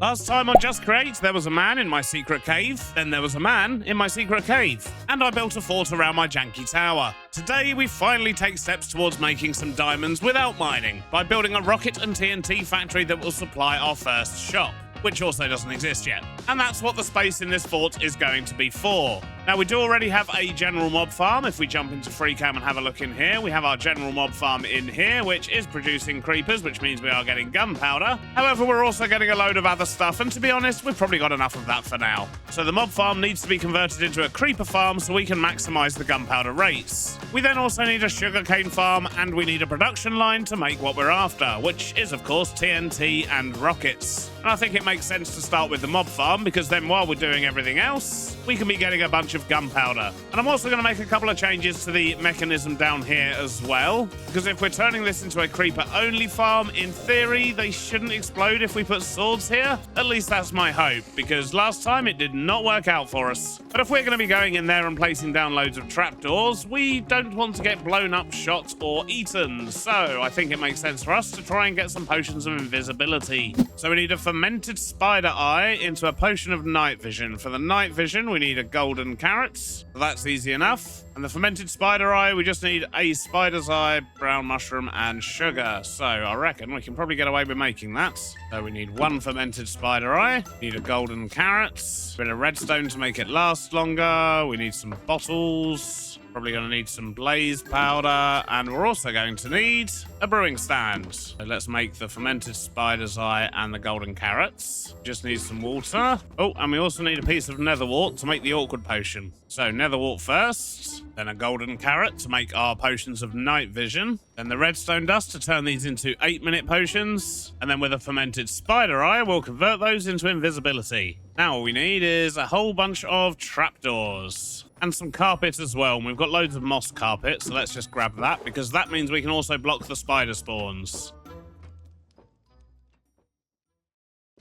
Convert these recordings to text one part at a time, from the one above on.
Last time on Just Create, there was a man in my secret cave, then there was a man in my secret cave, and I built a fort around my janky tower. Today, we finally take steps towards making some diamonds without mining, by building a rocket and TNT factory that will supply our first shop, which also doesn't exist yet. And that's what the space in this fort is going to be for. Now, we do already have a general mob farm. If we jump into FreeCam and have a look in here, we have our general mob farm in here, which is producing creepers, which means we are getting gunpowder. However, we're also getting a load of other stuff, and to be honest, we've probably got enough of that for now. So the mob farm needs to be converted into a creeper farm so we can maximize the gunpowder rates. We then also need a sugarcane farm, and we need a production line to make what we're after, which is, of course, TNT and rockets. And I think it makes sense to start with the mob farm, because then while we're doing everything else, we can be getting a bunch of gunpowder. And I'm also going to make a couple of changes to the mechanism down here as well, because if we're turning this into a creeper-only farm, in theory, they shouldn't explode if we put swords here. At least that's my hope, because last time it did not work out for us. But if we're going to be going in there and placing down loads of trapdoors, we don't want to get blown up, shot, or eaten. So I think it makes sense for us to try and get some potions of invisibility. So we need a fermented spider eye into a potion of night vision. For the night vision, we need a golden carrot. So that's easy enough. And the fermented spider eye, we just need a spider's eye, brown mushroom, and sugar. So I reckon we can probably get away with making that. So we need one fermented spider eye. We need a golden carrot. A bit of redstone to make it last longer. We need some bottles. Probably going to need some blaze powder, and we're also going to need a brewing stand. So let's make the fermented spider's eye and the golden carrots. Just need some water. Oh, and we also need a piece of nether wart to make the awkward potion. So nether wart first, then a golden carrot to make our potions of night vision, then the redstone dust to turn these into 8-minute potions, and then with a fermented spider eye, we'll convert those into invisibility. Now all we need is a whole bunch of trapdoors. And some carpet as well, and we've got loads of moss carpet, so let's just grab that, because that means we can also block the spider spawns.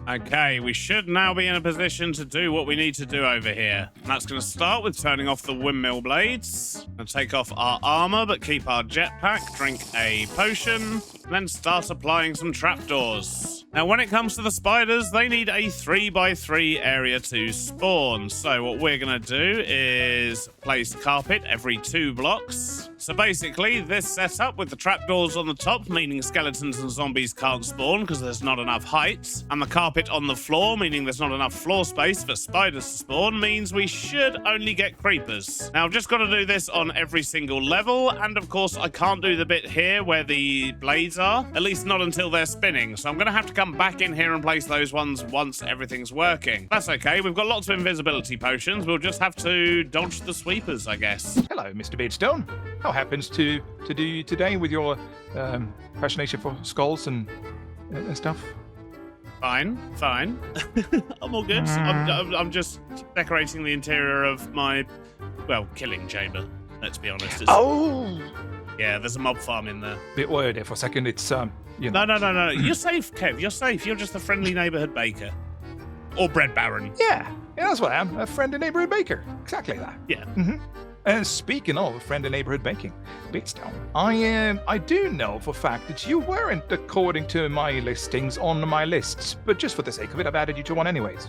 Okay, we should now be in a position to do what we need to do over here. And that's going to start with turning off the windmill blades, and take off our armor, but keep our jetpack, drink a potion, and then start applying some trapdoors. Now, when it comes to the spiders, they need a 3x3 area to spawn. So what we're going to do is place carpet every 2 blocks. So basically, this setup with the trapdoors on the top, meaning skeletons and zombies can't spawn because there's not enough height, and the carpet on the floor, meaning there's not enough floor space for spiders to spawn, means we should only get creepers. Now, I've just got to do this on every single level, and of course, I can't do the bit here where the blades are, at least not until they're spinning. So I'm going to have to come back in here and place those ones once everything's working. That's okay. We've got lots of invisibility potions. We'll just have to dodge the sweepers, I guess. Hello, Mr. Beardstone. How happens to do today with your fascination for skulls and stuff? Fine. I'm all good. I'm just decorating the interior of my, well, killing chamber. Let's be honest. Oh! Yeah, there's a mob farm in there. Bit worried there for a second. It's, you know. No. You're safe, Kev. You're safe. You're just a friendly neighborhood baker. Or bread baron. Yeah, that's what I am. A friendly neighborhood baker. Exactly that. Yeah. Mm-hmm. And speaking of friendly neighborhood baking, Beardstone, I do know for a fact that you weren't according to my listings on my lists, but just for the sake of it, I've added you to one anyways.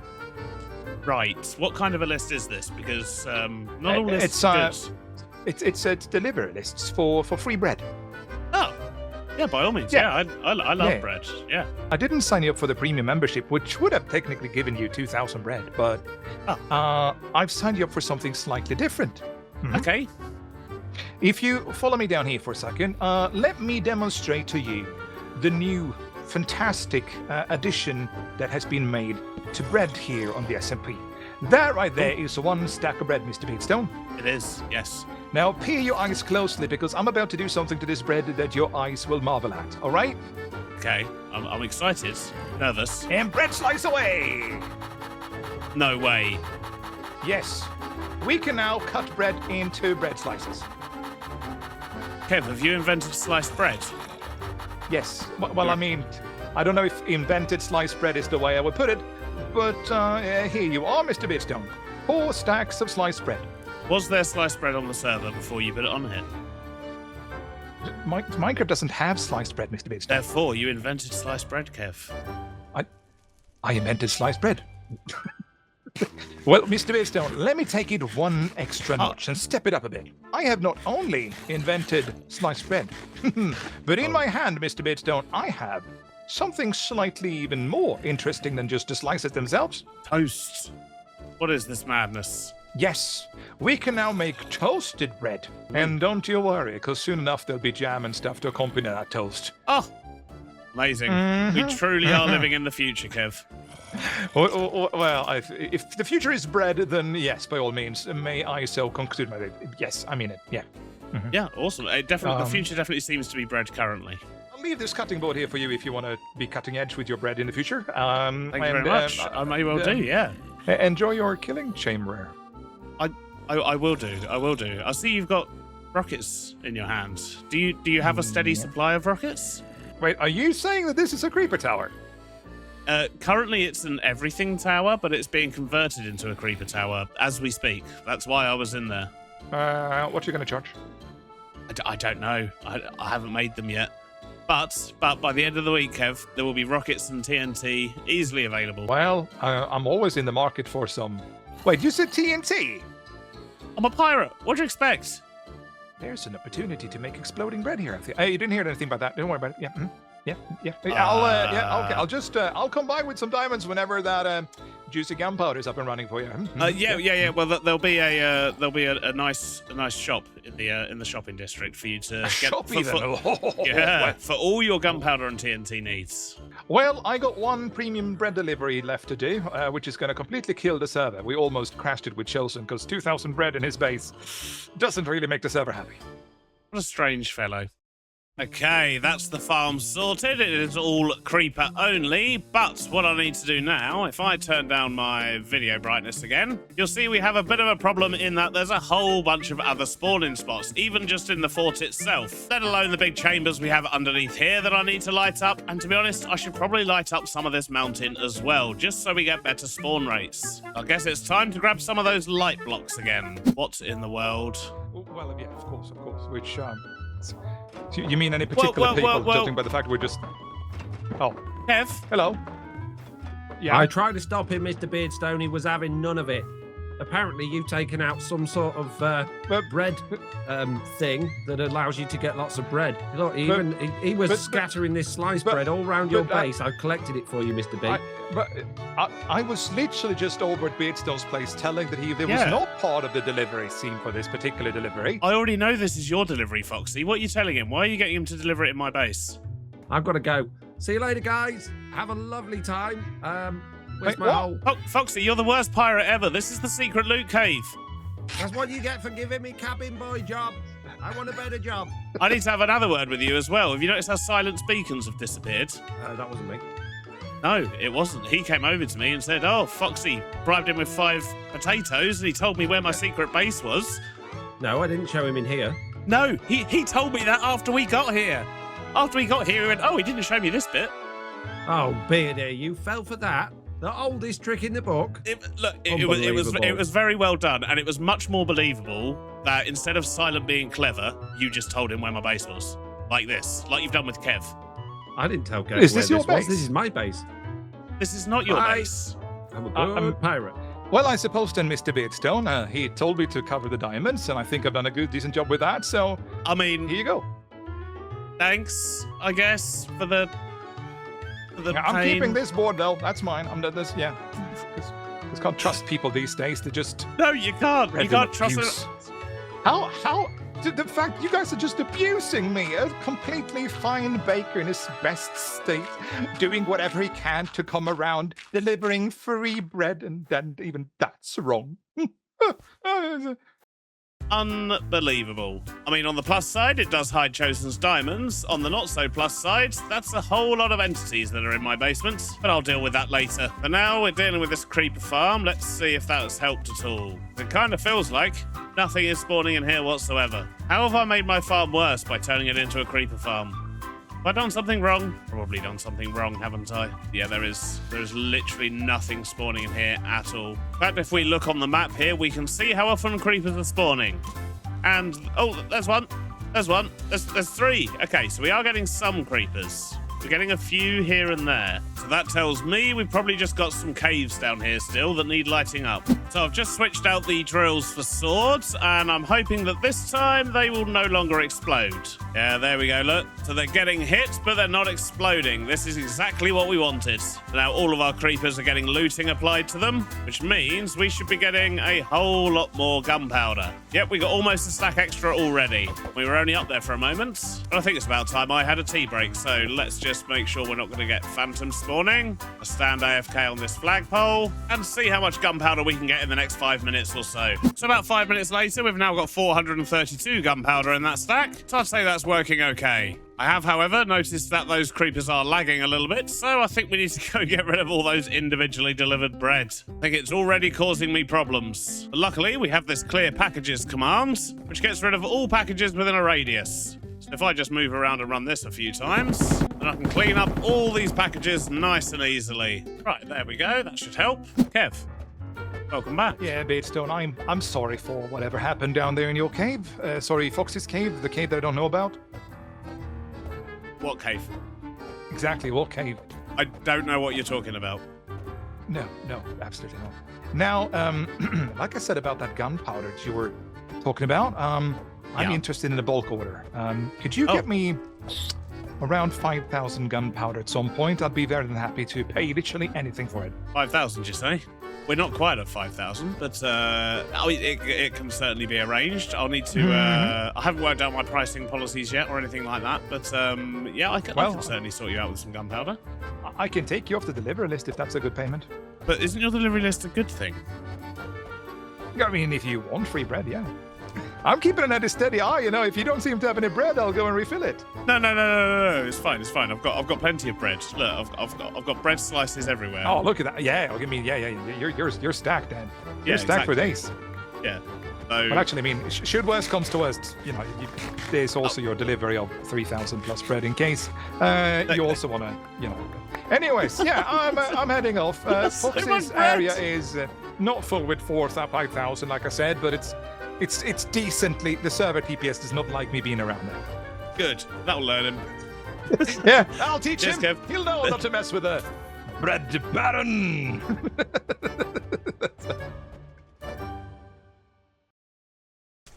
Right. What kind of a list is this? Because not all lists are good. It's delivery lists for free bread. Oh, yeah, by all means. Yeah, I love bread. Yeah. I didn't sign you up for the premium membership, which would have technically given you 2,000 bread, but I've signed you up for something slightly different. Mm-hmm. Okay. If you follow me down here for a second, let me demonstrate to you the new fantastic addition that has been made to bread here on the SMP. That right there is one stack of bread, Mr. Beardstone. It is, yes. Now peer your eyes closely, because I'm about to do something to this bread that your eyes will marvel at, all right? Okay, I'm excited, nervous. And bread slice away! No way. Yes, we can now cut bread into bread slices. Kev, have you invented sliced bread? Yes, well, I mean, I don't know if invented sliced bread is the way I would put it, but here you are, Mr. Beardstone. 4 stacks of sliced bread. Was there sliced bread on the server before you put it on here? Minecraft doesn't have sliced bread, Mr. Beardstone. Therefore, you invented sliced bread, Kev. I invented sliced bread. Well, Mr. Beardstone, let me take it one extra notch and step it up a bit. I have not only invented sliced bread, but in my hand, Mr. Beardstone, I have something slightly even more interesting than just the slices themselves. Toast. What is this madness? Yes, we can now make toasted bread. And don't you worry, because soon enough there'll be jam and stuff to accompany that toast. Oh, amazing. We truly are living in the future, Kev. Well, if the future is bread, then yes, by all means, may I so conclude my... Yes, I mean it, yeah. Yeah, awesome. The future definitely seems to be bread currently. I'll leave this cutting board here for you if you want to be cutting edge with your bread in the future. Thank you very much. I may well do, yeah. Enjoy your killing chamber. I will do. I will do. I see you've got rockets in your hand. Do you have a steady supply of rockets? Wait, are you saying that this is a creeper tower? Currently, it's an everything tower, but it's being converted into a creeper tower as we speak. That's why I was in there. What are you going to charge? I don't know. I haven't made them yet. But by the end of the week, Kev, there will be rockets and TNT easily available. Well, I'm always in the market for some... Wait, you said TNT? I'm a pirate. What do you expect? There's an opportunity to make exploding bread here. You didn't hear anything about that. Don't worry about it. Yeah. Yeah. Okay. I'll come by with some diamonds whenever that juicy gunpowder's up and running for you. Yeah. Well, there'll be a nice shop in the shopping district for you to get. Shop even. For all your gunpowder and TNT needs. Well, I got one premium bread delivery left to do, which is going to completely kill the server. We almost crashed it with Chosen because 2,000 bread in his base doesn't really make the server happy. What a strange fellow. Okay, that's the farm sorted. It is all creeper only, but what I need to do now, if I turn down my video brightness again, you'll see we have a bit of a problem in that there's a whole bunch of other spawning spots, even just in the fort itself, let alone the big chambers we have underneath here that I need to light up, and to be honest, I should probably light up some of this mountain as well, just so we get better spawn rates. I guess it's time to grab some of those light blocks again. What in the world? Well, yeah, of course, which, you mean any particular people, judging by the fact we're just... Oh. Kev? Hello. Yeah? I tried to stop him, Mr. Beardstone. He was having none of it. Apparently, you've taken out some sort of bread thing that allows you to get lots of bread. Look, he was scattering this sliced bread all around your base. I collected it for you, Mr. B. I was literally just over at Beardstone's place telling that there was not part of the delivery scene for this particular delivery. I already know this is your delivery, Foxy. What are you telling him? Why are you getting him to deliver it in my base? I've got to go. See you later, guys. Have a lovely time. Where's my hole? Foxy, you're the worst pirate ever. This is the secret loot cave. That's what you get for giving me cabin boy job. I want a better job. I need to have another word with you as well. Have you noticed how silence beacons have disappeared? That wasn't me. No, it wasn't. He came over to me and said, oh, Foxy bribed him with 5 potatoes and he told me where my secret base was. No, I didn't show him in here. No, he told me that after we got here. After we got here, he went, oh, he didn't show me this bit. Oh, Beardy, you fell for that? The oldest trick in the book. It was very well done, and it was much more believable that instead of Silent being clever, you just told him where my base was. Like this, like you've done with Kev. I didn't tell Kev Is this your base? This is my base. This is not your base. I'm a good pirate. Well, I suppose then, Mr. Beardstone, he told me to cover the diamonds, and I think I've done a decent job with that, so... I mean... Here you go. Thanks, I guess, for the... I'm keeping this board though. That's mine. Just can't trust people these days. They just no, you can't. You can't trust it. How? The fact you guys are just abusing me, a completely fine baker in his best state, doing whatever he can to come around, delivering free bread, and then even that's wrong. Unbelievable. I mean, on the plus side, it does hide Chosen's diamonds. On the not so plus side, that's a whole lot of entities that are in my basement, but I'll deal with that later. For now, we're dealing with this creeper farm. Let's see if that has helped at all. It kind of feels like nothing is spawning in here whatsoever. How have I made my farm worse by turning it into a creeper farm? Have I done something wrong? Probably done something wrong, haven't I? Yeah, there is literally nothing spawning in here at all. In fact, if we look on the map here, we can see how often creepers are spawning. And, oh, there's one. There's 3. Okay, so we are getting some creepers. We're getting a few here and there. So that tells me we've probably just got some caves down here still that need lighting up. So I've just switched out the drills for swords, and I'm hoping that this time they will no longer explode. Yeah, there we go, look. So they're getting hit, but they're not exploding. This is exactly what we wanted. So now all of our creepers are getting looting applied to them, which means we should be getting a whole lot more gunpowder. Yep, we got almost a stack extra already. We were only up there for a moment, but I think it's about time I had a tea break, so let's just make sure we're not going to get phantom spawning. I'll stand AFK on this flagpole and see how much gunpowder we can get in the next 5 minutes or so. So about 5 minutes later, we've now got 432 gunpowder in that stack, so I'd say that's working okay. I have, however, noticed that those creepers are lagging a little bit, so I think we need to go get rid of all those individually delivered bread. I think it's already causing me problems. But luckily, we have this clear packages command, which gets rid of all packages within a radius. So if I just move around and run this a few times, then I can clean up all these packages nice and easily. Right, there we go. That should help. Kev, welcome back. Yeah, Beardstone, I'm sorry for whatever happened down there in your cave. Sorry, Foxy's cave, the cave that I don't know about. What cave? Exactly, what cave? I don't know what you're talking about. No, absolutely not. Now, like I said about that gunpowder that you were talking about, I'm interested in a bulk order. Could you get me around 5,000 gunpowder at some point? I'd be very happy to pay literally anything for it. 5,000, you say? We're not quite at 5,000, but it can certainly be arranged. I'll need to. I haven't worked out my pricing policies yet or anything like that, but yeah, I can certainly sort you out with some gunpowder. I can take you off the delivery list if that's a good payment. But isn't your delivery list a good thing? I mean, if you want free bread, yeah. I'm keeping an at a steady eye, you know. If you don't seem to have any bread, I'll go and refill it. No. It's fine. I've got plenty of bread. Look, I've got bread slices everywhere. Oh, look at that. Yeah. I mean, yeah. You're stacked, Dan. You're stacked for days. Yeah. So... But actually, I mean, should worst comes to worst, you know, there's also your delivery of 3,000 plus bread in case you also want to, you know. Anyways, yeah, I'm heading off. Fox's area is not full with 5,000, like I said, but it's decently. The server TPS does not like me being around there. Good. That'll learn him. Yeah, I'll teach him. Kev. He'll know not to mess with a bread baron.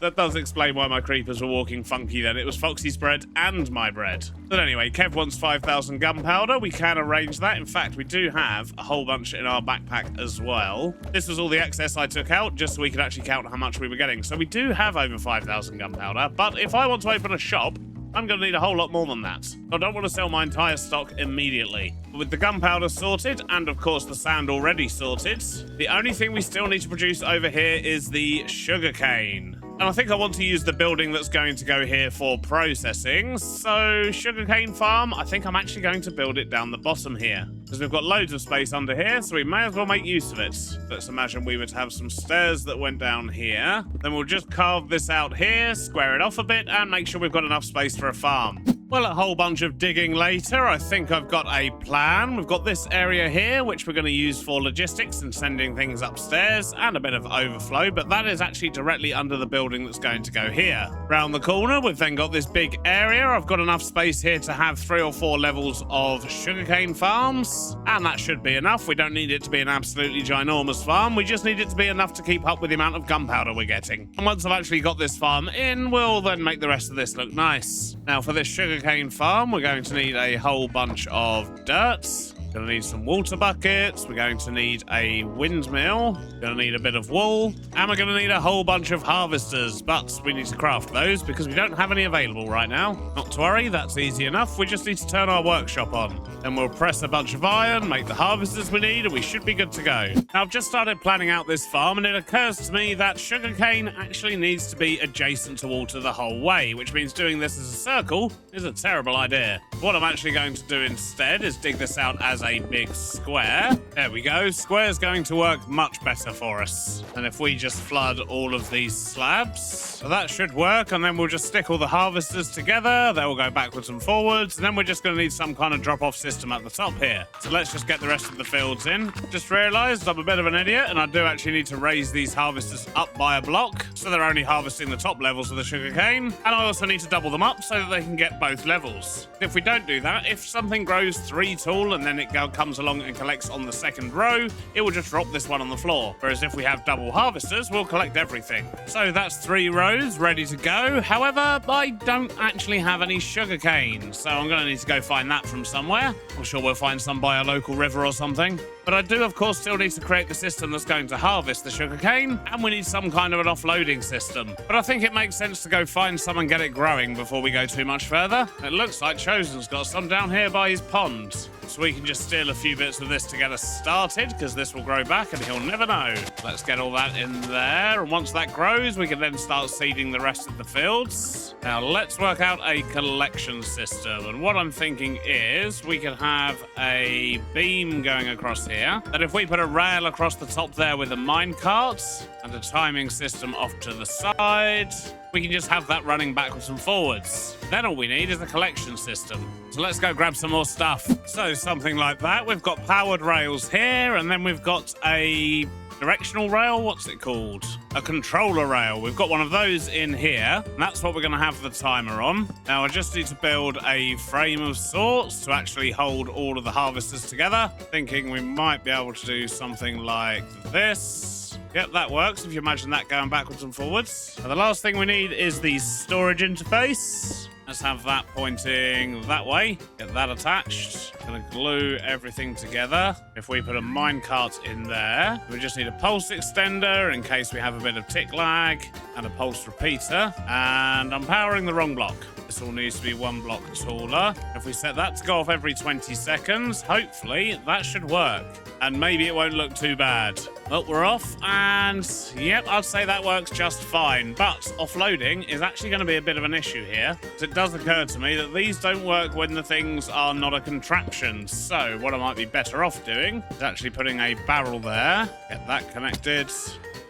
That does explain why my creepers were walking funky then. It was Foxy's bread and my bread. But anyway, Kev wants 5,000 gunpowder. We can arrange that. In fact, we do have a whole bunch in our backpack as well. This was all the excess I took out just so we could actually count how much we were getting. So we do have over 5,000 gunpowder. But if I want to open a shop, I'm going to need a whole lot more than that. I don't want to sell my entire stock immediately. With the gunpowder sorted, and of course the sand already sorted, the only thing we still need to produce over here is the sugarcane. And I think I want to use the building that's going to go here for processing. So sugarcane farm, I think I'm actually going to build it down the bottom here. Because we've got loads of space under here, so we may as well make use of it. Let's imagine we would have some stairs that went down here. Then we'll just carve this out here, square it off a bit, and make sure we've got enough space for a farm. Well, a whole bunch of digging later, I think I've got a plan. We've got this area here, which we're going to use for logistics and sending things upstairs, and a bit of overflow, but that is actually directly under the building that's going to go here. Round the corner, we've then got this big area. I've got enough space here to have 3 or 4 levels of sugarcane farms, and that should be enough. We don't need it to be an absolutely ginormous farm. We just need it to be enough to keep up with the amount of gunpowder we're getting. And once I've actually got this farm in, we'll then make the rest of this look nice. Now, for this sugarcane farm, we're going to need a whole bunch of dirt. Going to need some water buckets. We're going to need a windmill. Going to need a bit of wool. And we're going to need a whole bunch of harvesters. But we need to craft those because we don't have any available right now. Not to worry, that's easy enough. We just need to turn our workshop on. Then we'll press a bunch of iron, make the harvesters we need, and we should be good to go. Now, I've just started planning out this farm, and it occurs to me that sugarcane actually needs to be adjacent to water the whole way, which means doing this as a circle is a terrible idea. What I'm actually going to do instead is dig this out as as a big square. There we go. Square's going to work much better for us than if we just flood all of these slabs. So that should work, and then we'll just stick all the harvesters together. They will go backwards and forwards, and then we're just going to need some kind of drop-off system at the top here. So let's just get the rest of the fields in. Just realized I'm a bit of an idiot, and I do actually need to raise these harvesters up by a block, so they're only harvesting the top levels of the sugarcane. And I also need to double them up so that they can get both levels. If we don't do that, if something grows 3 tall and then it comes along and collects on the second row, it will just drop this one on the floor. Whereas if we have double harvesters, we'll collect everything. So that's 3 rows ready to go. However, I don't actually have any sugarcane, so I'm going to need to go find that from somewhere. I'm sure we'll find some by a local river or something. But I do, of course, still need to create the system that's going to harvest the sugarcane, and we need some kind of an offloading system. But I think it makes sense to go find some and get it growing before we go too much further. It looks like Chosen's got some down here by his pond. So we can just steal a few bits of this to get us started, because this will grow back and he'll never know. Let's get all that in there, and once that grows, we can then start seeding the rest of the fields. Now, let's work out a collection system, and what I'm thinking is we can have a beam going across here, that if we put a rail across the top there with a minecart, and a timing system off to the side, we can just have that running backwards and forwards. Then all we need is a collection system. So let's go grab some more stuff. So something like that. We've got powered rails here, and then we've got a directional rail. What's it called? A controller rail. We've got one of those in here, and that's what we're going to have the timer on. Now, I just need to build a frame of sorts to actually hold all of the harvesters together. Thinking we might be able to do something like this. Yep, that works, if you imagine that going backwards and forwards. And the last thing we need is the storage interface. Let's have that pointing that way. Get that attached. Gonna glue everything together. If we put a minecart in there, we just need a pulse extender in case we have a bit of tick lag, and a pulse repeater. And I'm powering the wrong block. This all needs to be 1 block taller. If we set that to go off every 20 seconds, hopefully that should work. And maybe it won't look too bad. Well, we're off, and yep, I'd say that works just fine. But offloading is actually going to be a bit of an issue here. It does occur to me that these don't work when the things are not a contraption. So what I might be better off doing is actually putting a barrel there, get that connected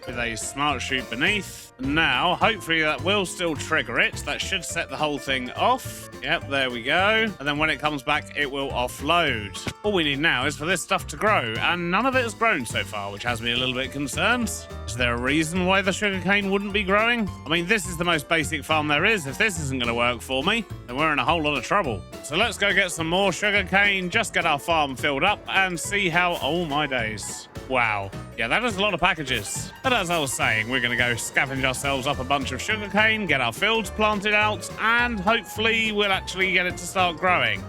with a smart chute beneath. Now, hopefully that will still trigger it. That should set the whole thing off. Yep, there we go. And then when it comes back, it will offload. All we need now is for this stuff to grow, and none of it has grown so far, which has me a little bit concerned. Is there a reason why the sugarcane wouldn't be growing? I mean, this is the most basic farm there is. If this isn't going to work for me, then we're in a whole lot of trouble. So let's go get some more sugarcane, just get our farm filled up, and see how... Oh, my days. Wow. Yeah, that is a lot of packages. But as I was saying, we're going to go scavenge ourselves up a bunch of sugarcane, get our fields planted out, and hopefully we'll actually get it to start growing.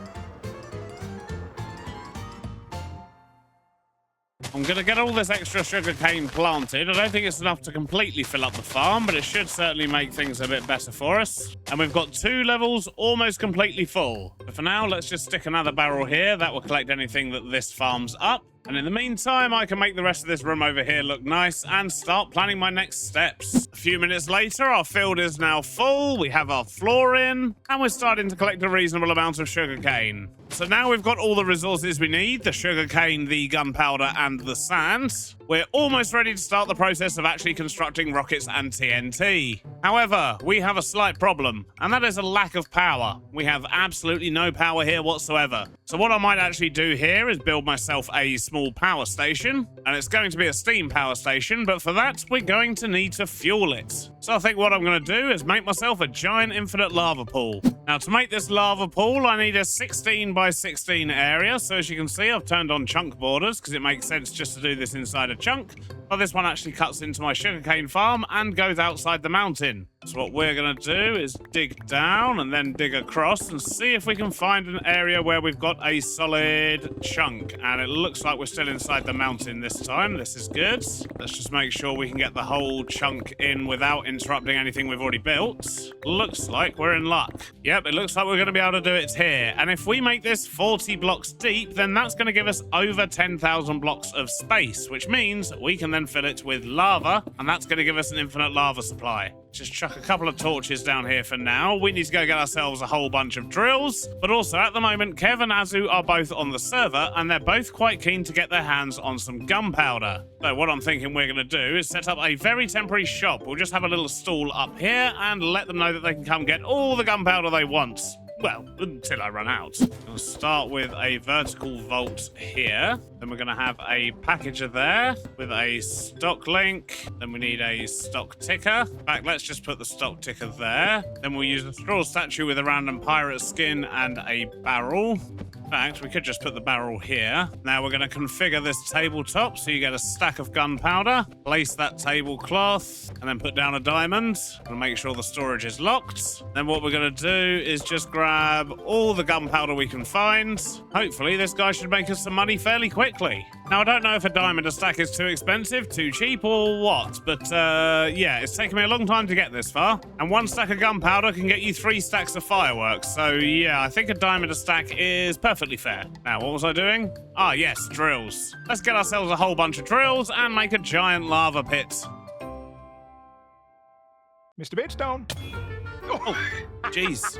I'm going to get all this extra sugarcane planted. I don't think it's enough to completely fill up the farm, but it should certainly make things a bit better for us. And we've got 2 levels almost completely full. But for now, let's just stick another barrel here. That will collect anything that this farms up. And in the meantime, I can make the rest of this room over here look nice and start planning my next steps. A few minutes later, our field is now full. We have our floor in, and we're starting to collect a reasonable amount of sugarcane. So now we've got all the resources we need, the sugarcane, the gunpowder, and the sand. We're almost ready to start the process of actually constructing rockets and TNT. However, we have a slight problem, and that is a lack of power. We have absolutely no power here whatsoever. So what I might actually do here is build myself a small power station, and it's going to be a steam power station, but for that, we're going to need to fuel it. So I think what I'm going to do is make myself a giant infinite lava pool. Now, to make this lava pool, I need a 16 by 16 area. So as you can see, I've turned on chunk borders because it makes sense just to do this inside a chunk. But this one actually cuts into my sugarcane farm and goes outside the mountain. So what we're going to do is dig down and then dig across and see if we can find an area where we've got a solid chunk. And it looks like we're still inside the mountain this time. This is good. Let's just make sure we can get the whole chunk in without interrupting anything we've already built. Looks like we're in luck. Yep, it looks like we're going to be able to do it here. And if we make this 40 blocks deep, then that's going to give us over 10,000 blocks of space, which means we can then then fill it with lava, and that's going to give us an infinite lava supply. Just chuck a couple of torches down here for now. We need to go get ourselves a whole bunch of drills. But also, at the moment, Kev and Azu are both on the server, and they're both quite keen to get their hands on some gunpowder. So what I'm thinking we're going to do is set up a very temporary shop. We'll just have a little stall up here and let them know that they can come get all the gunpowder they want. Well, until I run out. We'll start with a vertical vault here. Then we're going to have a packager there with a stock link. Then we need a stock ticker. In fact, let's just put the stock ticker there. Then we'll use a straw statue with a random pirate skin and a barrel. In fact, we could just put the barrel here. Now we're going to configure this tabletop so you get a stack of gunpowder. Place that tablecloth and then put down a diamond and make sure the storage is locked. Then what we're going to do is just grab all the gunpowder we can find. Hopefully this guy should make us some money fairly quickly. Now I don't know if a diamond a stack is too expensive, too cheap or what, but yeah, it's taken me a long time to get this far. And 1 stack of gunpowder can get you 3 stacks of fireworks. So yeah, I think a diamond a stack is perfectly fair. Now, what was I doing? Ah, yes, drills. Let's get ourselves a whole bunch of drills and make a giant lava pit. Mr. Beardstone. Oh, jeez.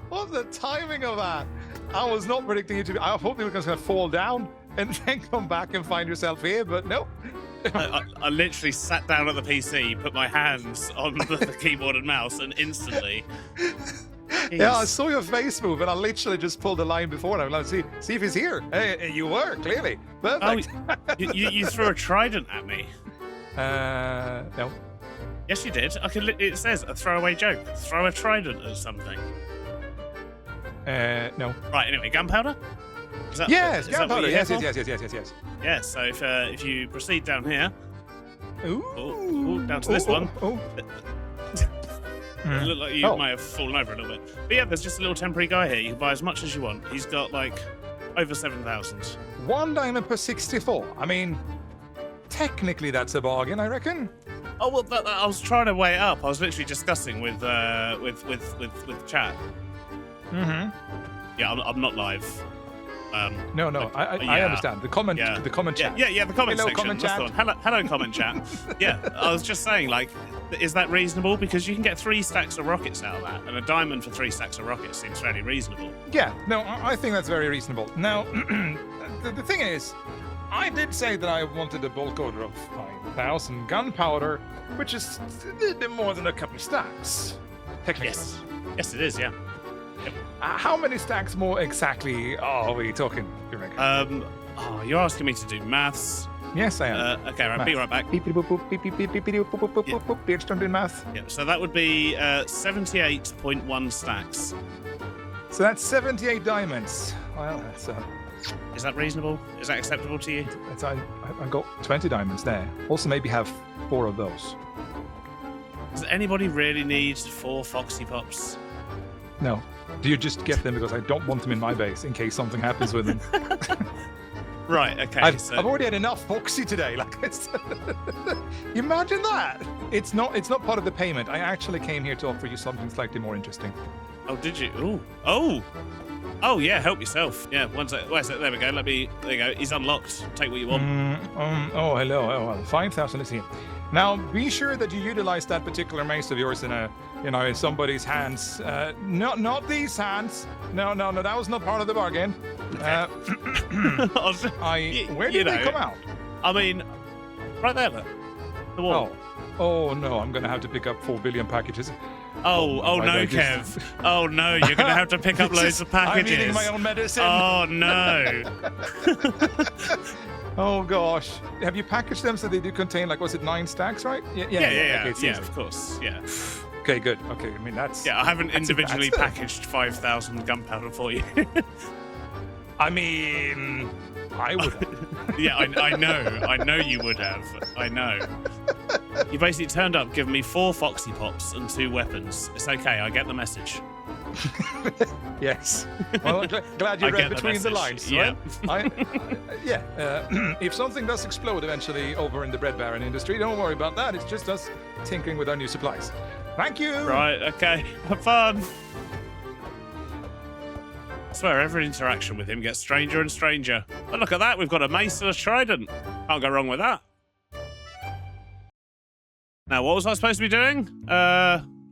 What's the timing of that? I was not predicting you to be. I hope you were just going to fall down and then come back and find yourself here, but no. I literally sat down at the PC, put my hands on the keyboard and mouse, and instantly. Yeah, I saw your face move, and I literally just pulled the line before, and I'm like, see if he's here. Hey, you were clearly perfect. Oh, you threw a trident at me. No. Yes, you did. It says a throwaway joke. Throw a trident at something. No. Right. Anyway, gunpowder. Yes, is gunpowder. Yes. Yes. Yeah. So if you proceed down here. Ooh. Down to this one. It looked like you Oh. may have fallen over a little bit. But yeah, there's just a little temporary guy here. You can buy as much as you want. He's got like over 7,000. 1 diamond per 64. I mean, technically that's a bargain, I reckon. Oh well, I was trying to weigh it up. I was literally discussing with chat. Mm-hmm. Yeah, I'm not live. No, I understand. The comment chat. Yeah, the comment Hello, section. comment That's the chat. one. Hello, comment chat. Yeah, I was just saying, like, is that reasonable? Because you can get 3 stacks of rockets out of that, and a diamond for 3 stacks of rockets seems fairly reasonable. Yeah, no, I think that's very reasonable. Now, the thing is, I did say that I wanted a bulk order of 5,000 gunpowder, which is a little bit more than a couple of stacks. Technically. Yes, it is. Yeah. Yep. How many stacks more exactly are we talking, you reckon? You're asking me to do maths. Yes, I am. Okay, right, be right back. Beardstone doing math. Yeah, so that would be 78.1 stacks. So that's 78 diamonds. Well, that's Is that reasonable? Is that acceptable to you? I got 20 diamonds there. Also, maybe have 4 of those. Does anybody really need 4 foxy pops? No. Do you just get them because I don't want them in my base in case something happens with them? Right. Okay. I've already had enough foxy today. Like, it's imagine that. It's not part of the payment. I actually came here to offer you something slightly more interesting. Oh, did you? Ooh. Oh yeah. Help yourself. Yeah. One sec. Where's it? There we go. There you go. He's unlocked. Take what you want. Oh, hello. Oh, well, 5,000 is here. Now, be sure that you utilize that particular mace of yours in in somebody's hands. Not these hands. No, that was not part of the bargain. Where did they come out? I mean, right there, look. The wall. Oh no, I'm gonna have to pick up 4 billion packages. Oh no, Kev. Oh no, you're gonna have to pick up loads of packages. I'm eating my own medicine. Oh no. Oh gosh. Have you packaged them so they do contain, like, was it 9 stacks, right? Yeah, okay, of course, yeah. Okay, good. Okay, I mean, that's... Yeah, I haven't individually packaged 5,000 gunpowder for you. I mean, I would have. Yeah, I know you would have. I know. You basically turned up, given me 4 foxy pops and 2 weapons. It's okay, I get the message. Yes. Well, glad you read between the lines. Yeah. Right? If something does explode eventually over in the bread baron industry, don't worry about that. It's just us tinkering with our new supplies. Thank you. Right. Okay. Have fun. I swear, every interaction with him gets stranger and stranger. But look at that, we've got a mace and a trident. Can't go wrong with that. Now, what was I supposed to be doing?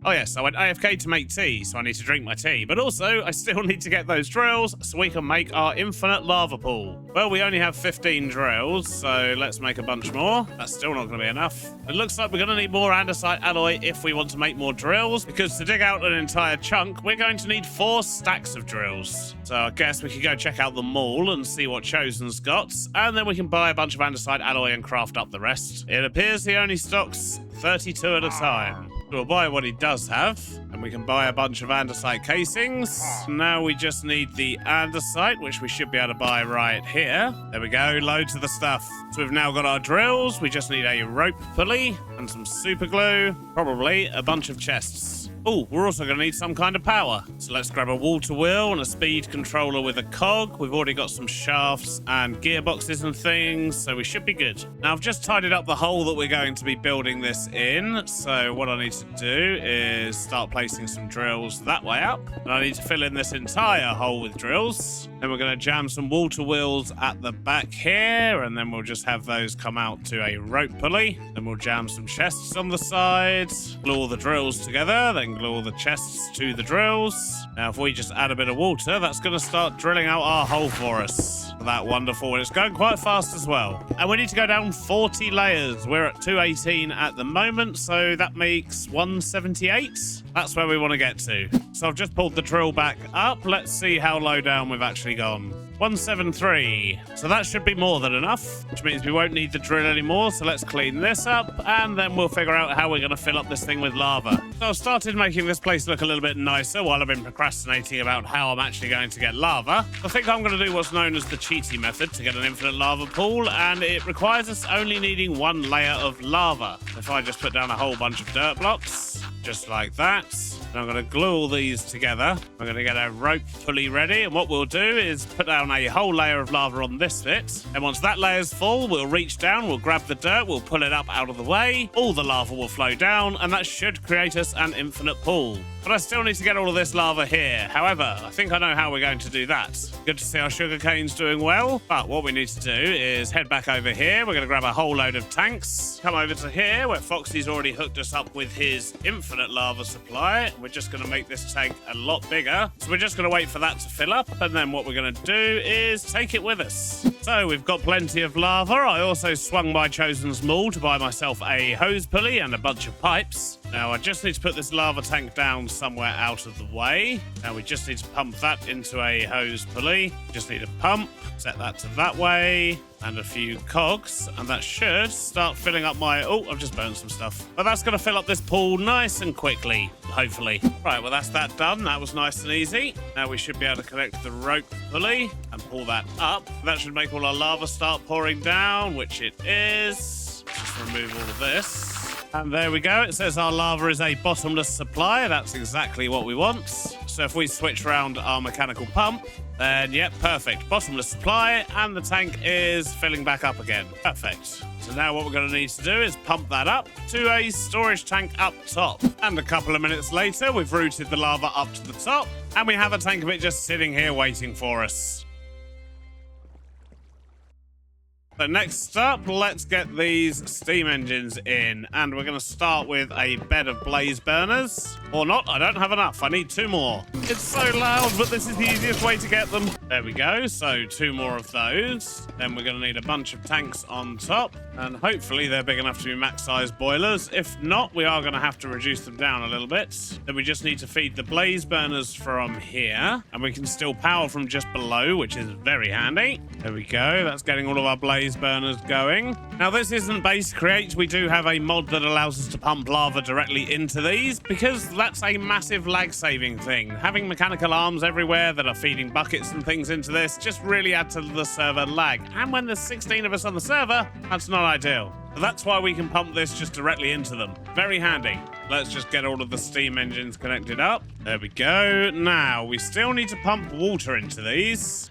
Oh yes, I went AFK to make tea, so I need to drink my tea. But also, I still need to get those drills so we can make our infinite lava pool. Well, we only have 15 drills, so let's make a bunch more. That's still not going to be enough. It looks like we're going to need more andesite alloy if we want to make more drills, because to dig out an entire chunk, we're going to need 4 stacks of drills. So I guess we could go check out the mall and see what Chosen's got, and then we can buy a bunch of andesite alloy and craft up the rest. It appears he only stocks 32 at a time. We'll buy what he does have, and we can buy a bunch of andesite casings. Now we just need the andesite, which we should be able to buy right here. There we go, loads of the stuff. So we've now got our drills. We just need a rope pulley and some super glue, probably a bunch of chests. Oh, we're also going to need some kind of power. So let's grab a wheel-to-wheel and a speed controller with a cog. We've already got some shafts and gearboxes and things, so we should be good. Now, I've just tidied up the hole that we're going to be building this in. So what I need to do is start placing some drills that way up. And I need to fill in this entire hole with drills. Then we're going to jam some wheel-to-wheels at the back here, and then we'll just have those come out to a rope pulley. Then we'll jam some chests on the side, glue all the drills together, then glue all the chests to the drills. Now, if we just add a bit of water, that's going to start drilling out our hole for us. That wonderful, and it's going quite fast as well. And we need to go down 40 layers. We're at 218 at the moment, so that makes 178. That's where we want to get to. So I've just pulled the drill back up. Let's see how low down we've actually gone. 173. So that should be more than enough, which means we won't need the drill anymore. So let's clean this up, and then we'll figure out how we're going to fill up this thing with lava. So I've started making this place look a little bit nicer while I've been procrastinating about how I'm actually going to get lava. I think I'm going to do what's known as the cheaty method to get an infinite lava pool, and it requires us only needing 1 layer of lava. If I just put down a whole bunch of dirt blocks, just like that. And I'm going to glue all these together. I'm going to get a rope pulley ready, and what we'll do is put down a whole layer of lava on this bit. And once that layer's full, we'll reach down, we'll grab the dirt, we'll pull it up out of the way. All the lava will flow down, and that should create us an infinite pool. But I still need to get all of this lava here. However, I think I know how we're going to do that. Good to see our sugarcane's doing well. But what we need to do is head back over here. We're going to grab a whole load of tanks. Come over to here, where Foxy's already hooked us up with his infinite lava supply. We're just going to make this tank a lot bigger. So we're just going to wait for that to fill up. And then what we're going to do is take it with us. So we've got plenty of lava. I also swung by Chosen's Mall to buy myself a hose pulley and a bunch of pipes. Now I just need to put this lava tank down somewhere out of the way. Now we just need to pump that into a hose pulley. Just need a pump, set that to that way, and a few cogs, and that should start filling up my... Oh, I've just burnt some stuff. But that's going to fill up this pool nice and quickly, hopefully. Right, well, that's that done. That was nice and easy. Now we should be able to connect the rope pulley and pull that up. That should make all our lava start pouring down, which it is. Just remove all of this. And there we go. It says our lava is a bottomless supply. That's exactly what we want. So if we switch around our mechanical pump, then yep, perfect. Bottomless supply, and the tank is filling back up again. Perfect. So now what we're going to need to do is pump that up to a storage tank up top. And a couple of minutes later, we've routed the lava up to the top, and we have a tank of it just sitting here waiting for us. So next up, let's get these steam engines in, and we're going to start with a bed of blaze burners. Or not, I don't have enough. I need 2 more. It's so loud, but this is the easiest way to get them. There we go, so 2 more of those. Then we're going to need a bunch of tanks on top, and hopefully they're big enough to be max-sized boilers. If not, we are going to have to reduce them down a little bit. Then we just need to feed the blaze burners from here, and we can still power from just below, which is very handy. There we go, that's getting all of our blaze burners going. Now this isn't base create. We do have a mod that allows us to pump lava directly into these, because that's a massive lag saving thing. Having mechanical arms everywhere that are feeding buckets and things into this just really add to the server lag. And when there's 16 of us on the server, that's not ideal. So that's why we can pump this just directly into them. Very handy. Let's just get all of the steam engines connected up. There we go. Now, we still need to pump water into these.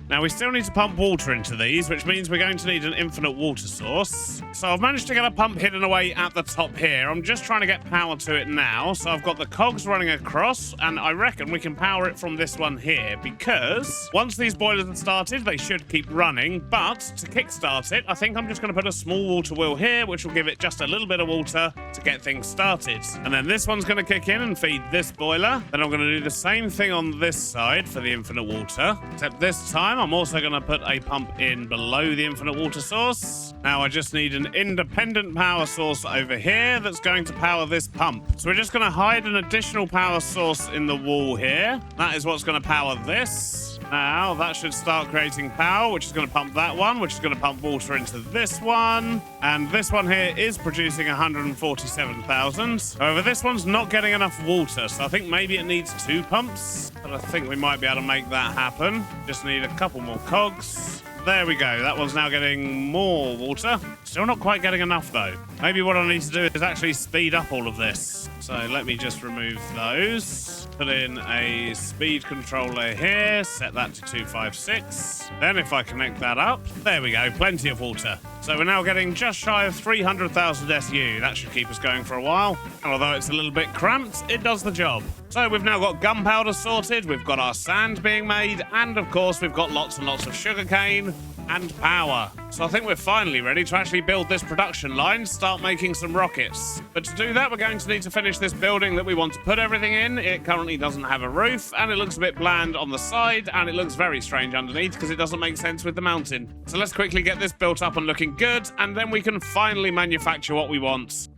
Which means we're going to need an infinite water source. So I've managed to get a pump hidden away at the top here. I'm just trying to get power to it now. So I've got the cogs running across, and I reckon we can power it from this one here, because once these boilers are started, they should keep running. But to kickstart it, I think I'm just going to put a small water wheel here, which will give it just a little bit of water to get things started. And then this one's going to kick in and feed this boiler. Then I'm going to do the same thing on this side for the infinite water, except this time I'm also going to put a pump in below the infinite water source. Now I just need an independent power source over here that's going to power this pump. So we're just going to hide an additional power source in the wall here. That is what's going to power this. Now, that should start creating power, which is going to pump that one, which is going to pump water into this one. And this one here is producing 147,000. However, this one's not getting enough water, so I think maybe it needs 2 pumps. But I think we might be able to make that happen. Just need a couple more cogs. There we go. That one's now getting more water. Still not quite getting enough, though. Maybe what I need to do is actually speed up all of this. So let me just remove those. Put in a speed controller here. Set that to 256. Then if I connect that up, there we go. Plenty of water. So we're now getting just shy of 300,000 SU. That should keep us going for a while. And although it's a little bit cramped, it does the job. So we've now got gunpowder sorted, we've got our sand being made, and of course we've got lots and lots of sugarcane and power. So I think we're finally ready to actually build this production line, start making some rockets. But to do that, we're going to need to finish this building that we want to put everything in. It currently doesn't have a roof, and it looks a bit bland on the side, and it looks very strange underneath because it doesn't make sense with the mountain. So let's quickly get this built up and looking good, and then we can finally manufacture what we want.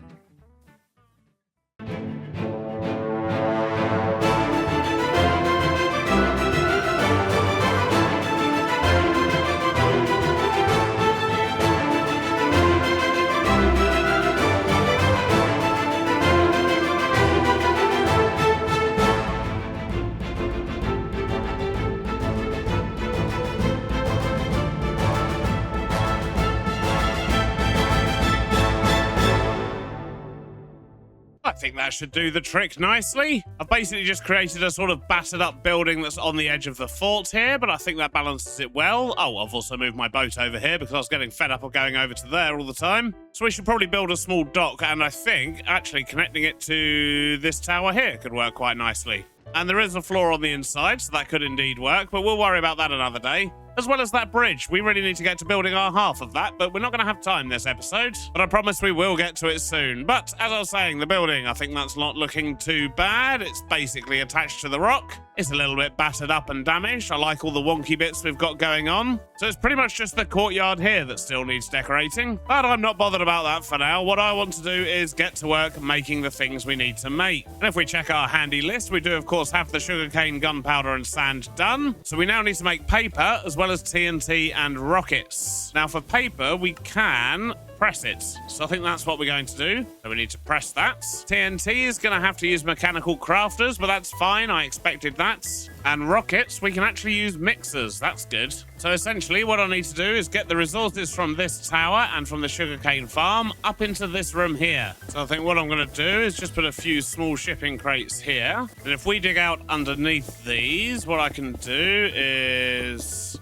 I think that should do the trick nicely. I've basically just created a sort of battered up building that's on the edge of the fort here, but I think that balances it well. Oh, I've also moved my boat over here because I was getting fed up of going over to there all the time. So we should probably build a small dock, and I think actually connecting it to this tower here could work quite nicely. And there is a floor on the inside, so that could indeed work, but we'll worry about that another day. As well as that bridge, we really need to get to building our half of that, but we're not going to have time this episode. But I promise we will get to it soon. But as I was saying, the building, I think that's not looking too bad. It's basically attached to the rock. It's a little bit battered up and damaged. I like all the wonky bits we've got going on. So it's pretty much just the courtyard here that still needs decorating. But I'm not bothered about that for now. What I want to do is get to work making the things we need to make. And if we check our handy list, we do of course have the sugarcane, gunpowder and sand done. So we now need to make paper as well as TNT and rockets. Now for paper, we can press it. So I think that's what we're going to do. So we need to press that. TNT is going to have to use mechanical crafters, but that's fine. I expected that. And rockets, we can actually use mixers. That's good. So essentially what I need to do is get the resources from this tower and from the sugarcane farm up into this room here. So I think what I'm going to do is just put a few small shipping crates here. And if we dig out underneath these, what I can do is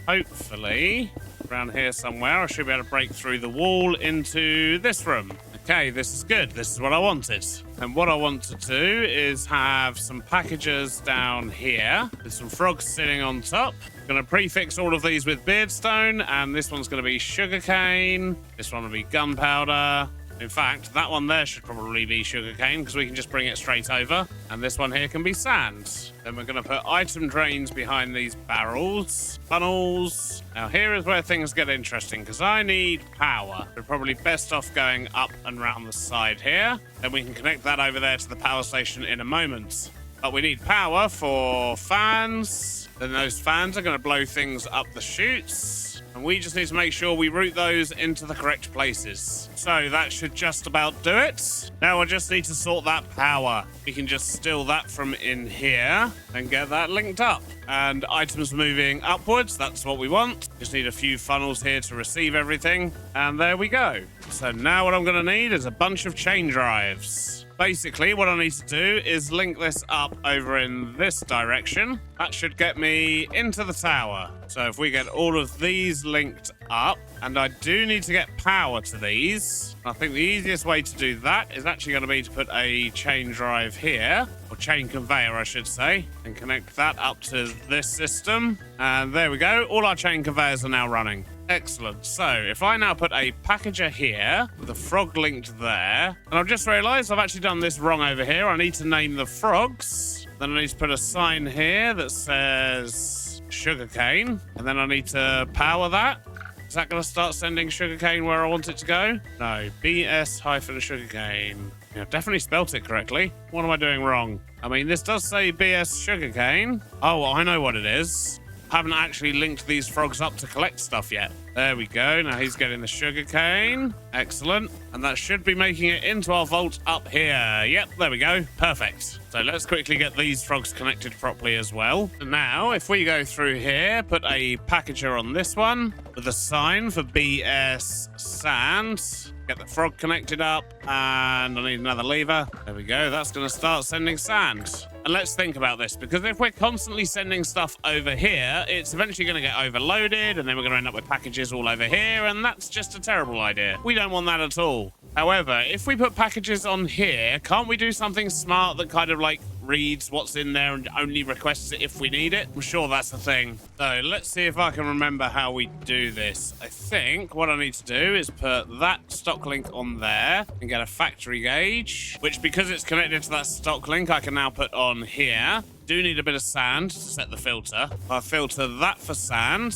hopefully around here somewhere, I should be able to break through the wall into this room. Okay, this is good. This is what I wanted. And what I want to do is have some packages down here. There's some frogs sitting on top. I'm going to prefix all of these with beardstone, and this one's going to be sugarcane. This one will be gunpowder. In fact, that one there should probably be sugarcane because we can just bring it straight over. And this one here can be sand. Then we're going to put item drains behind these barrels, funnels. Now here is where things get interesting because I need power. We're probably best off going up and round the side here. Then we can connect that over there to the power station in a moment. But we need power for fans. Then those fans are going to blow things up the chutes. And we just need to make sure we route those into the correct places. So that should just about do it. Now I just need to sort that power. We can just steal that from in here and get that linked up. And items moving upwards, that's what we want. Just need a few funnels here to receive everything. And there we go. So now what I'm going to need is a bunch of chain drives. Basically, what I need to do is link this up over in this direction. That should get me into the tower. So if we get all of these linked up, and I do need to get power to these, I think the easiest way to do that is actually going to be to put a chain drive here, or chain conveyor, I should say, and connect that up to this system. And there we go. All our chain conveyors are now running. Excellent. So if I now put a packager here with a frog linked there, and I've just realized I've actually done this wrong over here. I need to name the frogs. Then I need to put a sign here that says sugarcane, and then I need to power that. Is that going to start sending sugarcane where I want it to go? No, BS-sugarcane. Yeah, I've definitely spelt it correctly. What am I doing wrong? I mean, this does say BS sugarcane. Oh, I know what it is. I haven't actually linked these frogs up to collect stuff yet. There we go. Now he's getting the sugarcane. Excellent. And that should be making it into our vault up here. Yep, there we go. Perfect. So let's quickly get these frogs connected properly as well. Now, if we go through here, put a packager on this one with a sign for BS sand. Get the frog connected up, and I need another lever. There we go. That's going to start sending sand. And let's think about this, because if we're constantly sending stuff over here, it's eventually going to get overloaded, and then we're going to end up with packages all over here, and that's just a terrible idea. We don't want that at all. However, if we put packages on here, can't we do something smart that kind of like reads what's in there and only requests it if we need it? I'm sure that's the thing. So let's see if I can remember how we do this. I think what I need to do is put that stock link on there and get a factory gauge, which because it's connected to that stock link, I can now put on here. Do need a bit of sand to set the filter. I'll filter that for sand.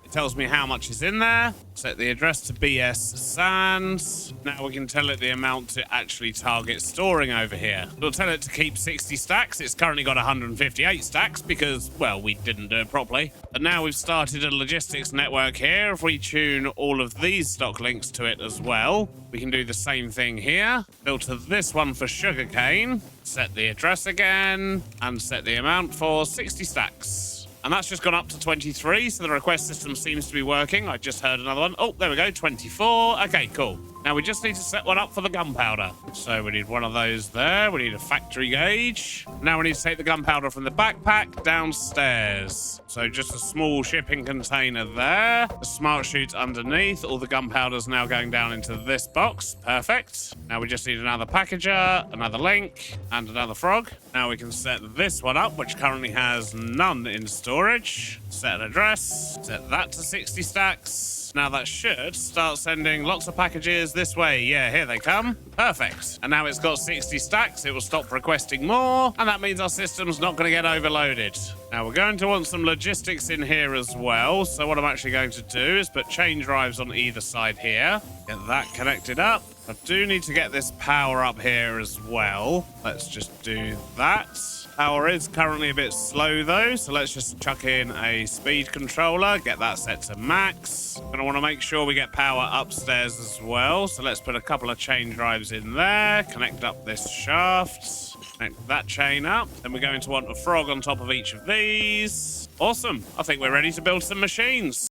It tells me how much is in there. Set the address to BS sand. Now we can tell it the amount to actually target storing over here. We'll tell it to keep 60 stacks. It's currently got 158 stacks because, well, we didn't do it properly. But now we've started a logistics network here. If we tune all of these stock links to it as well, we can do the same thing here. Filter this one for sugarcane. Set the address again and set the amount for 60 stacks. And that's just gone up to 23, so the request system seems to be working. I just heard another one. Oh, there we go, 24. Okay, cool. Now we just need to set one up for the gunpowder. So we need one of those there. We need a factory gauge. Now we need to take the gunpowder from the backpack downstairs. So just a small shipping container there. The smart chute underneath. All the gunpowder's now going down into this box. Perfect. Now we just need another packager, another link, and another frog. Now we can set this one up, which currently has none in storage. Set an address. Set that to 60 stacks. Now that should start sending lots of packages this way. Yeah, here they come. Perfect. And now it's got 60 stacks. It will stop requesting more. And that means our system's not going to get overloaded. Now we're going to want some logistics in here as well. So what I'm actually going to do is put chain drives on either side here. Get that connected up. I do need to get this power up here as well. Let's just do that. Power is currently a bit slow though, so let's just chuck in a speed controller, get that set to max. Gonna want to make sure we get power upstairs as well, so let's put a couple of chain drives in there, connect up this shaft, connect that chain up. Then we're going to want a frog on top of each of these. Awesome, I think we're ready to build some machines.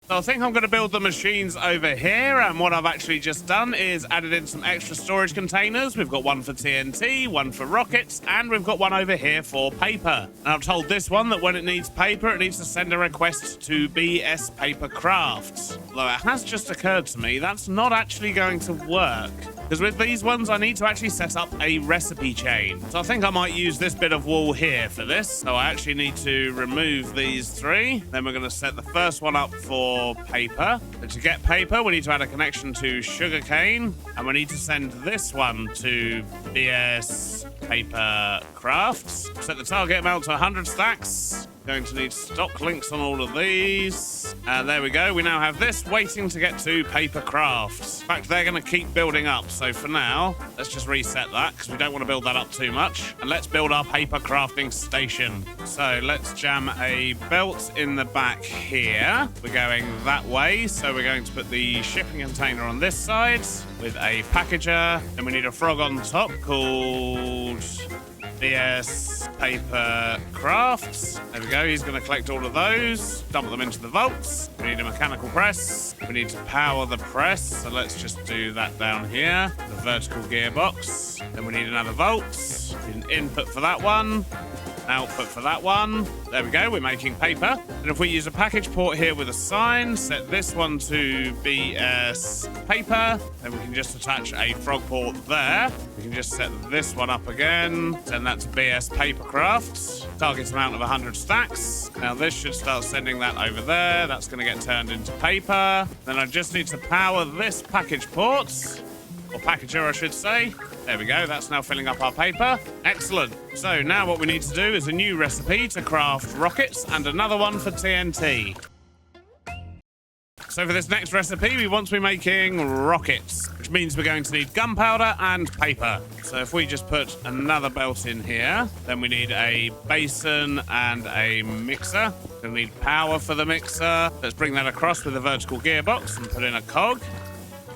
So I think I'm going to build the machines over here, and what I've actually just done is added in some extra storage containers. We've got one for TNT, one for rockets, and we've got one over here for paper. And I've told this one that when it needs paper, it needs to send a request to BS Paper Crafts. Although it has just occurred to me, that's not actually going to work. Because with these ones, I need to actually set up a recipe chain. So I think I might use this bit of wool here for this. So I actually need to remove these three. Then we're going to set the first one up for paper. But to get paper, we need to add a connection to sugarcane. And we need to send this one to BS Paper Crafts. Set the target amount to 100 stacks. Going to need stock links on all of these. And there we go. We now have this waiting to get to paper crafts. In fact, they're going to keep building up. So for now, let's just reset that because we don't want to build that up too much. And let's build our paper crafting station. So let's jam a belt in the back here. We're going that way. So we're going to put the shipping container on this side with a packager. And we need a frog on top called BS paper crafts. There we go. He's going to collect all of those, dump them into the vaults. We need a mechanical press. We need to power the press. So let's just do that down here. The vertical gearbox. Then we need another vault. We need an input for that one. Output for that one. There we go, we're making paper. And if we use a package port here with a sign, set this one to BS paper, then we can just attach a frog port there. We can just set this one up again, send that to BS paper crafts. Target amount of 100 stacks. Now this should start sending that over there. That's going to get turned into paper. Then I just need to power this package port, or packager I should say. There we go, that's now filling up our paper. Excellent. So now what we need to do is a new recipe to craft rockets and another one for TNT. So for this next recipe, we want to be making rockets, which means we're going to need gunpowder and paper. So if we just put another belt in here, then we need a basin and a mixer. We'll need power for the mixer. Let's bring that across with a vertical gearbox and put in a cog.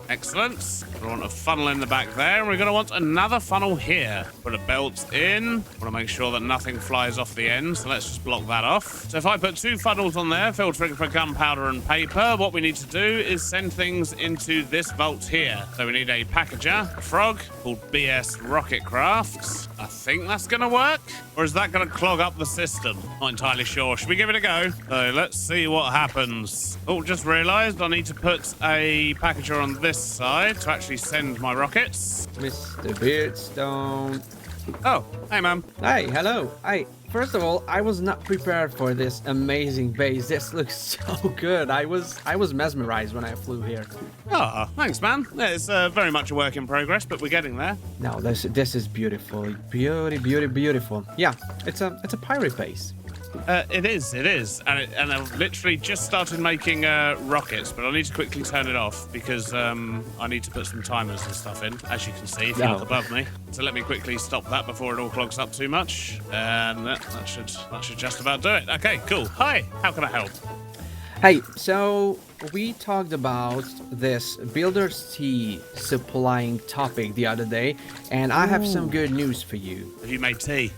Excellent. We want a funnel in the back there, and we're going to want another funnel here. Put a belt in. Want to make sure that nothing flies off the end, so let's just block that off. So if I put 2 funnels on there, filtering for gunpowder and paper, what we need to do is send things into this vault here. So we need a packager, a frog, called BS Rocket Crafts. I think that's going to work, or is that going to clog up the system? Not entirely sure. Should we give it a go? So let's see what happens. Oh, just realized I need to put a packager on this side to actually send my rockets. Mr. Beardstone. Oh, hey, man. Hi, hello. Hi. First of all, I was not prepared for this amazing base. This looks so good. I was mesmerized when I flew here. Oh, thanks, man. Yeah, it's very much a work in progress, but we're getting there. No, this is beautiful. Beautiful. Yeah, it's a pirate base. It is, and I've literally just started making rockets, but I need to quickly turn it off because I need to put some timers and stuff in, as you can see if you look above me. So let me quickly stop that before it all clogs up too much, and that should just about do it. Okay, cool. Hi, how can I help? Hey, so we talked about this builder's tea supplying topic the other day, and I have some good news for you. Have you made tea?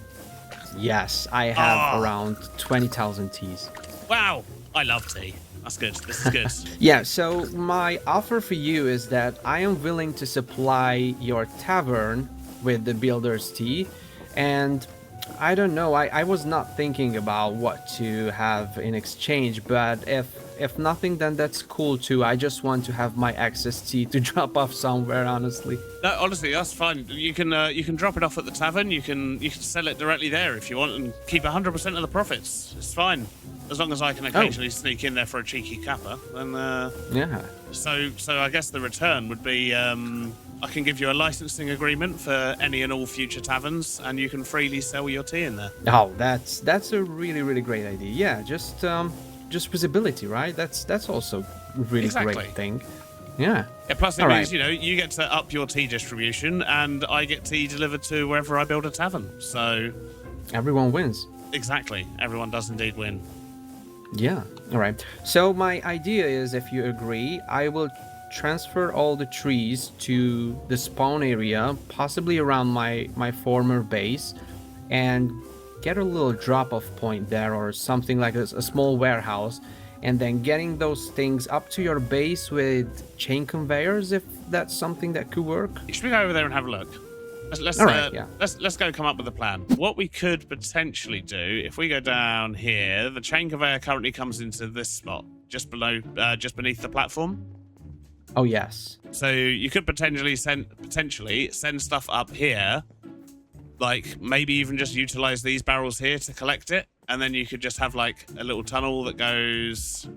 Yes, I have around 20,000 teas. Wow, I love tea. That's good. This is good. Yeah, so my offer for you is that I am willing to supply your tavern with the builder's tea, and I don't know, I was not thinking about what to have in exchange, but if nothing, then that's cool too. I just want to have my excess tea to drop off somewhere, honestly. No, honestly, that's fine. You can drop it off at the tavern. You can sell it directly there if you want and keep 100% of the profits. It's fine. As long as I can occasionally sneak in there for a cheeky capper, then Yeah. So I guess the return would be I can give you a licensing agreement for any and all future taverns, and you can freely sell your tea in there. Oh, that's a really great idea. Yeah, just visibility, right? That's also a really great thing. Yeah. Yeah, plus it means, you get to up your tea distribution, and I get tea delivered to wherever I build a tavern. So everyone wins. Exactly. Everyone does indeed win. Yeah. All right. So my idea is, if you agree, I will transfer all the trees to the spawn area, possibly around my former base, and get a little drop-off point there, or something like a small warehouse, and then getting those things up to your base with chain conveyors, if that's something that could work. Should we go over there and have a look? Let's go come up with a plan. What we could potentially do, if we go down here, the chain conveyor currently comes into this spot, just beneath the platform. Oh yes. So you could potentially send stuff up here, like maybe even just utilize these barrels here to collect it, and then you could just have like a little tunnel that goes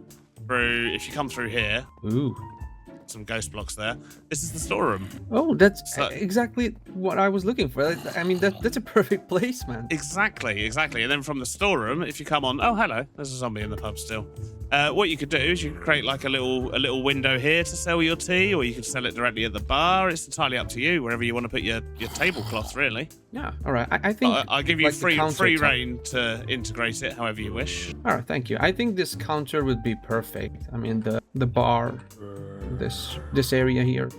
through. If you come through here, ooh, some ghost blocks there. This is the storeroom. Oh, that's exactly what I was looking for. I mean, that's a perfect place, man. Exactly. And then from the storeroom, if you come on, oh hello, there's a zombie in the pub still. What you could do is you could create like a little window here to sell your tea, or you could sell it directly at the bar. It's entirely up to you, wherever you want to put your tablecloth, really. Yeah. All right. I think I'll give you free reign to integrate it however you wish. All right. Thank you. I think this counter would be perfect. I mean, the bar, this area here.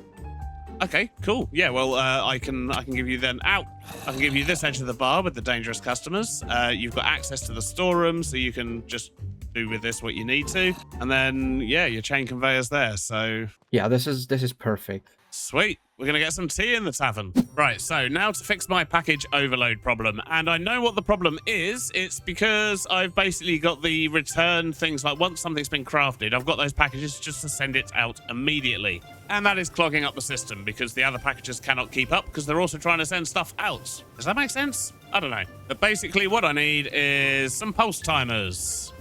Okay, cool. Yeah, well, I can give you then I can give you this edge of the bar with the dangerous customers. You've got access to the storeroom, so you can just do with this what you need to. And then, yeah, your chain conveyor's there. So Yeah, this is perfect. sweet. We're going to get some tea in the tavern. Right, so now to fix my package overload problem. And I know what the problem is. It's because I've basically got the return things, like once something's been crafted, I've got those packages just to send it out immediately. And that is clogging up the system because the other packages cannot keep up because they're also trying to send stuff out. Does that make sense? I don't know. But basically what I need is some pulse timers.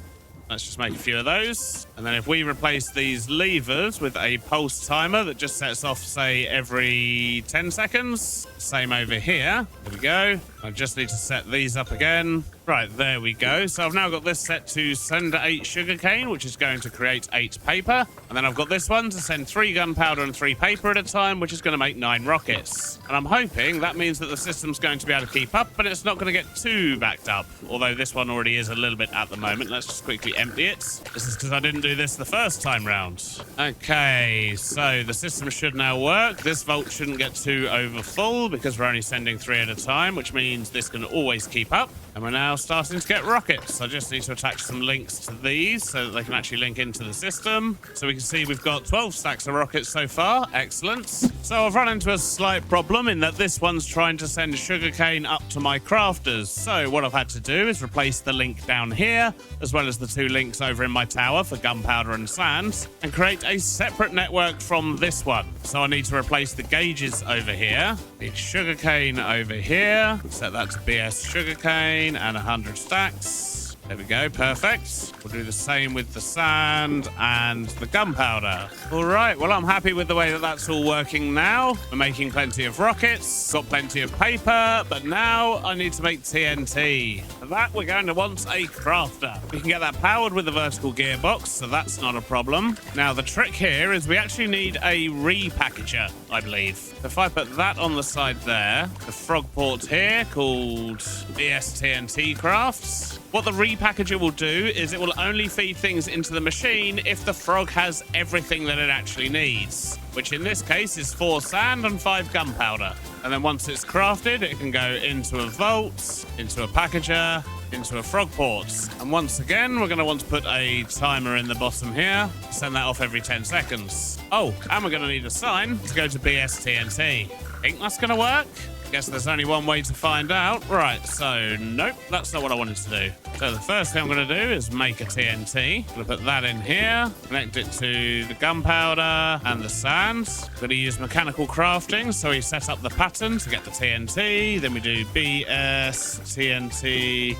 Let's just make a few of those. And then if we replace these levers with a pulse timer that just sets off, say, every 10 seconds. Same over here. There we go. I just need to set these up again. Right, there we go. So I've now got this set to send 8 sugarcane, which is going to create 8 paper. And then I've got this one to send 3 gunpowder and 3 paper at a time, which is going to make 9 rockets. And I'm hoping that means that the system's going to be able to keep up, but it's not going to get too backed up. Although this one already is a little bit at the moment. Let's just quickly empty it. This is because I didn't do this the first time round. Okay, so the system should now work. This vault shouldn't get too over full because we're only sending 3 at a time, which means this can always keep up. And we're now starting to get rockets. I just need to attach some links to these so that they can actually link into the system. So we can see we've got 12 stacks of rockets so far. Excellent. So I've run into a slight problem in that this one's trying to send sugarcane up to my crafters. So what I've had to do is replace the link down here, as well as the 2 links over in my tower for gunpowder and sand, and create a separate network from this one. So I need to replace the gauges over here. Need sugarcane over here. Set that to BS sugarcane and 100 stacks. There we go, perfect. We'll do the same with the sand and the gunpowder. All right, well, I'm happy with the way that that's all working now. We're making plenty of rockets, got plenty of paper, but now I need to make TNT. For that, we're going to want a crafter. We can get that powered with a vertical gearbox, so that's not a problem. Now, the trick here is we actually need a repackager, I believe. If I put that on the side there, the frog port here called BSTNT Crafts. What the repackager will do is it will only feed things into the machine if the frog has everything that it actually needs, which in this case is 4 sand and 5 gunpowder. And then once it's crafted, it can go into a vault, into a packager, into a frog port. And once again, we're going to want to put a timer in the bottom here. Send that off every 10 seconds. Oh, and we're going to need a sign to go to BSTNT. Think that's going to work? Guess there's only one way to find out. Right, so nope, that's not what I wanted to do. So the first thing I'm going to do is make a TNT. I'm going to put that in here, connect it to the gunpowder and the sand. I'm going to use mechanical crafting, so we set up the pattern to get the TNT. Then we do BS TNT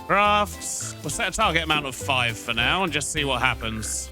crafts. We'll set a target amount of 5 for now and just see what happens.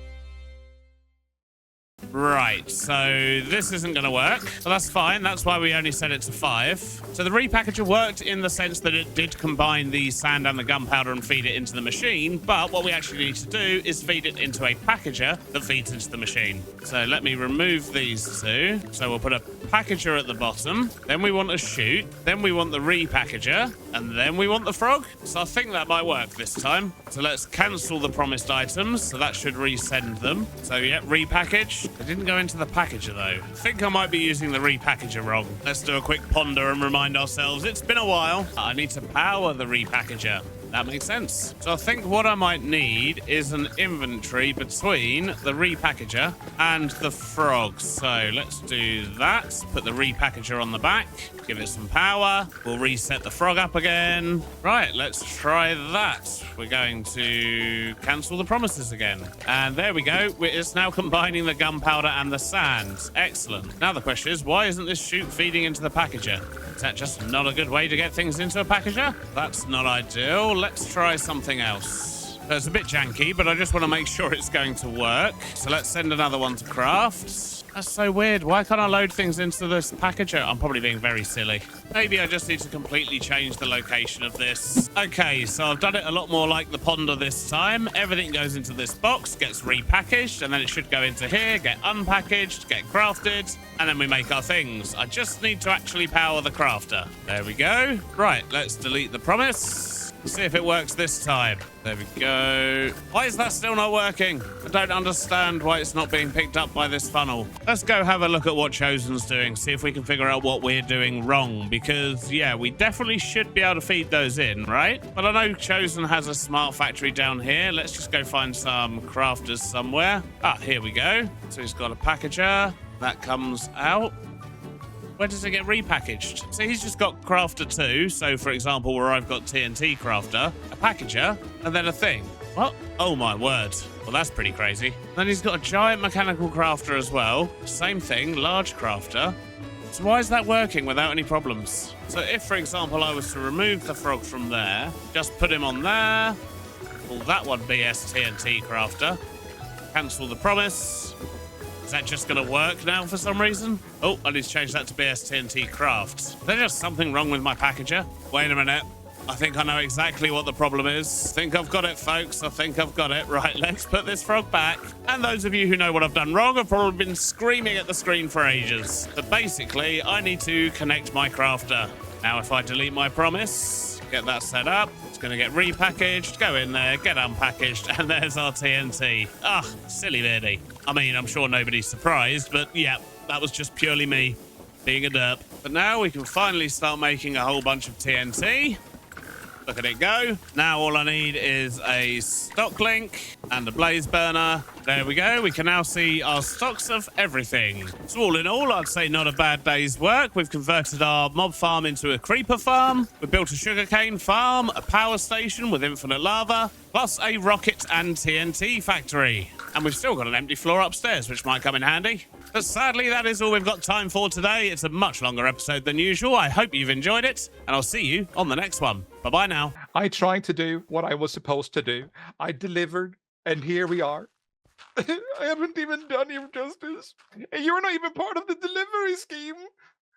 Right, so this isn't going to work. But that's fine. That's why we only set it to 5. So the repackager worked in the sense that it did combine the sand and the gunpowder and feed it into the machine. But what we actually need to do is feed it into a packager that feeds into the machine. So let me remove these 2. So we'll put a packager at the bottom. Then we want a chute. Then we want the repackager. And then we want the frog. So I think that might work this time. So let's cancel the promised items. So that should resend them. So yeah, repackage. It didn't go into the packager though. I think I might be using the repackager wrong. Let's do a quick ponder and remind ourselves it's been a while. I need to power the repackager. That makes sense. So I think what I might need is an inventory between the repackager and the frog. So let's do that. Put the repackager on the back. Give it some power. We'll reset the frog up again. Right, let's try that. We're going to cancel the promises again. And there we go. It's now combining the gunpowder and the sand. Excellent. Now the question is, why isn't this chute feeding into the packager? Is that just not a good way to get things into a packager? That's not ideal. Let's try something else. So it's a bit janky, but I just want to make sure it's going to work. So let's send another one to craft. That's so weird. Why can't I load things into this packager? I'm probably being very silly. Maybe I just need to completely change the location of this. Okay, so I've done it a lot more like the ponder this time. Everything goes into this box, gets repackaged, and then it should go into here, get unpackaged, get crafted, and then we make our things. I just need to actually power the crafter. There we go. Right, let's delete the promise. See if it works this time. There we go. Why is that still not working? I don't understand why it's not being picked up by this funnel. Let's go have a look at what Chosen's doing, see if we can figure out what we're doing wrong, because, yeah, we definitely should be able to feed those in, right? But I know Chosen has a smart factory down here. Let's just go find some crafters somewhere. Ah, here we go. So he's got a packager. That comes out. Where does it get repackaged? So he's just got crafter 2. So, for example, where I've got TNT crafter, a packager, and then a thing. What? Oh, my word. Well, that's pretty crazy. Then he's got a giant mechanical crafter as well. Same thing, large crafter. So why is that working without any problems? So if, for example, I was to remove the frog from there, just put him on there, call that one BS TNT crafter, cancel the promise. Is that just going to work now for some reason? Oh, I need to change that to BSTNT Crafts. Is there just something wrong with my packager? Wait a minute. I think I know exactly what the problem is. I think I've got it, folks. I think I've got it. Right, let's put this frog back. And those of you who know what I've done wrong have probably been screaming at the screen for ages. But basically, I need to connect my crafter. Now, if I delete my promise, get that set up, it's going to get repackaged, go in there, get unpackaged, and there's our TNT. Ah, silly Beardy. I mean, I'm sure nobody's surprised, but yeah, that was just purely me being a derp. But now we can finally start making a whole bunch of TNT. Look at it go. Now all I need is a stock link and a blaze burner. There we go. We can now see our stocks of everything. So all in all, I'd say not a bad day's work. We've converted our mob farm into a creeper farm. We built a sugarcane farm, a power station with infinite lava, plus a rocket and TNT factory. And we've still got an empty floor upstairs, which might come in handy. But sadly, that is all we've got time for today. It's a much longer episode than usual. I hope you've enjoyed it, and I'll see you on the next one. Bye-bye now. I tried to do what I was supposed to do. I delivered, and here we are. I haven't even done you justice. And you're not even part of the delivery scheme.